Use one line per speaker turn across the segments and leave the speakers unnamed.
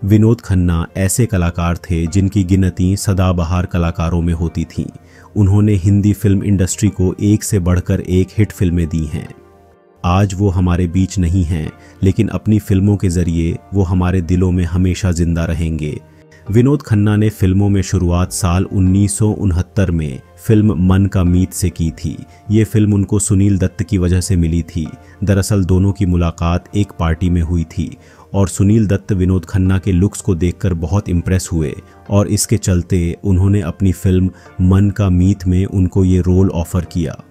विनोद खन्ना ऐसे कलाकार थे जिनकी गिनती सदाबहार कलाकारों में होती थी। उन्होंने हिंदी फिल्म इंडस्ट्री को एक से बढ़कर एक हिट फिल्में दी हैं। आज वो हमारे बीच नहीं हैं, लेकिन अपनी फिल्मों के जरिए वो हमारे दिलों में हमेशा जिंदा रहेंगे। विनोद खन्ना ने फिल्मों में शुरुआत साल 1969 में फिल्म मन का मीत से की थी। ये फिल्म उनको सुनील दत्त की वजह से मिली थी। दरअसल दोनों की मुलाकात एक पार्टी में हुई थी और सुनील दत्त विनोद खन्ना के लुक्स को देखकर बहुत इम्प्रेस हुए और इसके चलते उन्होंने अपनी फिल्म मन का मीत में उनको ये रोल ऑफर किया।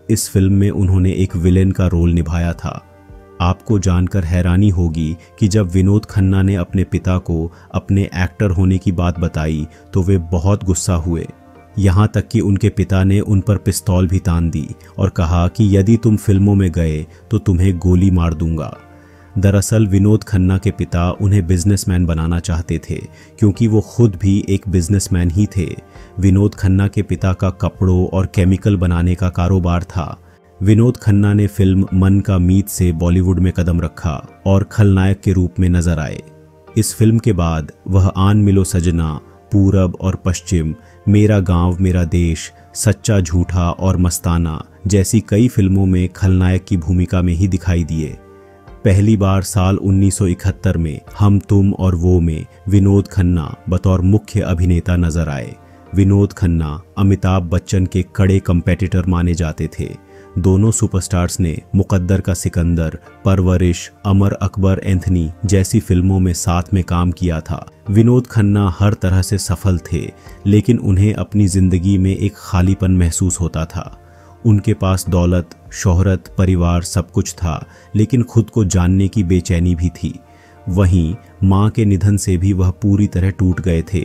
इस फिल्म में उन्होंने एक विलेन का रोल निभाया था। आपको जानकर हैरानी होगी कि जब विनोद खन्ना ने अपने पिता को अपने एक्टर होने की बात बताई तो वे बहुत गुस्सा हुए। यहाँ तक कि उनके पिता ने उन पर पिस्तौल भी तान दी और कहा कि यदि तुम फिल्मों में गए तो तुम्हें गोली मार दूंगा। दरअसल विनोद खन्ना के पिता उन्हें बिजनेसमैन बनाना चाहते थे, क्योंकि वो खुद भी एक बिजनेसमैन ही थे। विनोद खन्ना के पिता का कपड़ों और केमिकल बनाने का कारोबार था। विनोद खन्ना ने फिल्म मन का मीत से बॉलीवुड में कदम रखा और खलनायक के रूप में नजर आए। इस फिल्म के बाद वह आन मिलो सजना, पूरब और पश्चिम, मेरा गांव मेरा देश, सच्चा झूठा और मस्ताना जैसी कई फिल्मों में खलनायक की भूमिका में ही दिखाई दिए। पहली बार साल 1971 में हम तुम और वो में विनोद खन्ना बतौर मुख्य अभिनेता नजर आए। विनोद खन्ना अमिताभ बच्चन के कड़े कंपेटिटर माने जाते थे। दोनों सुपरस्टार्स ने मुकद्दर का सिकंदर, परवरिश, अमर अकबर एंथनी जैसी फिल्मों में साथ में काम किया था। विनोद खन्ना हर तरह से सफल थे, लेकिन उन्हें अपनी जिंदगी में एक खालीपन महसूस होता था। उनके पास दौलत, शोहरत, परिवार सब कुछ था, लेकिन खुद को जानने की बेचैनी भी थी। वहीं मां के निधन से भी वह पूरी तरह टूट गए थे।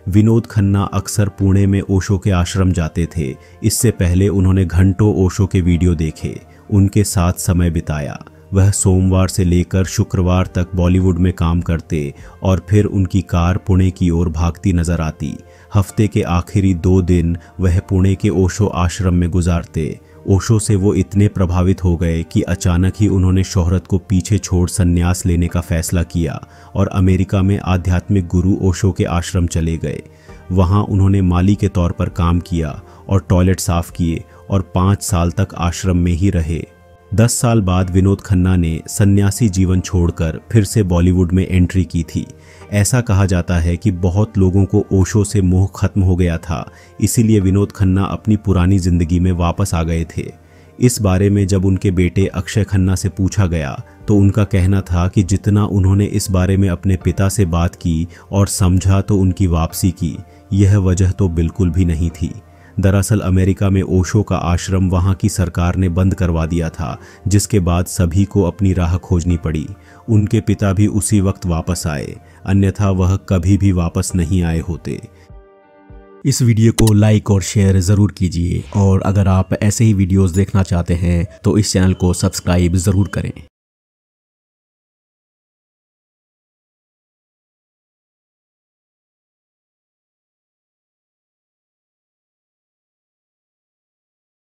विनोद खन्ना अक्सर पुणे में ओशो के आश्रम जाते थे। इससे पहले उन्होंने घंटों ओशो के वीडियो देखे, उनके साथ समय बिताया। वह सोमवार से लेकर शुक्रवार तक बॉलीवुड में काम करते और फिर उनकी कार पुणे की ओर भागती नजर आती। हफ्ते के आखिरी 2 दिन वह पुणे के ओशो आश्रम में गुजारते। ओशो से वो इतने प्रभावित हो गए कि अचानक ही उन्होंने शोहरत को पीछे छोड़ संन्यास लेने का फैसला किया और अमेरिका में आध्यात्मिक गुरु ओशो के आश्रम चले गए। वहाँ उन्होंने माली के तौर पर काम किया और टॉयलेट साफ किए और 5 साल तक आश्रम में ही रहे। 10 साल बाद विनोद खन्ना ने सन्यासी जीवन छोड़कर फिर से बॉलीवुड में एंट्री की थी। ऐसा कहा जाता है कि बहुत लोगों को ओशो से मोह खत्म हो गया था, इसीलिए विनोद खन्ना अपनी पुरानी जिंदगी में वापस आ गए थे। इस बारे में जब उनके बेटे अक्षय खन्ना से पूछा गया तो उनका कहना था कि जितना उन्होंने इस बारे में अपने पिता से बात की और समझा तो उनकी वापसी की यह वजह तो बिल्कुल भी नहीं थी। दरअसल अमेरिका में ओशो का आश्रम वहां की सरकार ने बंद करवा दिया था, जिसके बाद सभी को अपनी राह खोजनी पड़ी। उनके पिता भी उसी वक्त वापस आए, अन्यथा वह कभी भी वापस नहीं आए होते।
इस वीडियो को लाइक और शेयर ज़रूर कीजिए और अगर आप ऐसे ही वीडियोस देखना चाहते हैं तो इस चैनल को सब्सक्राइब ज़रूर करें।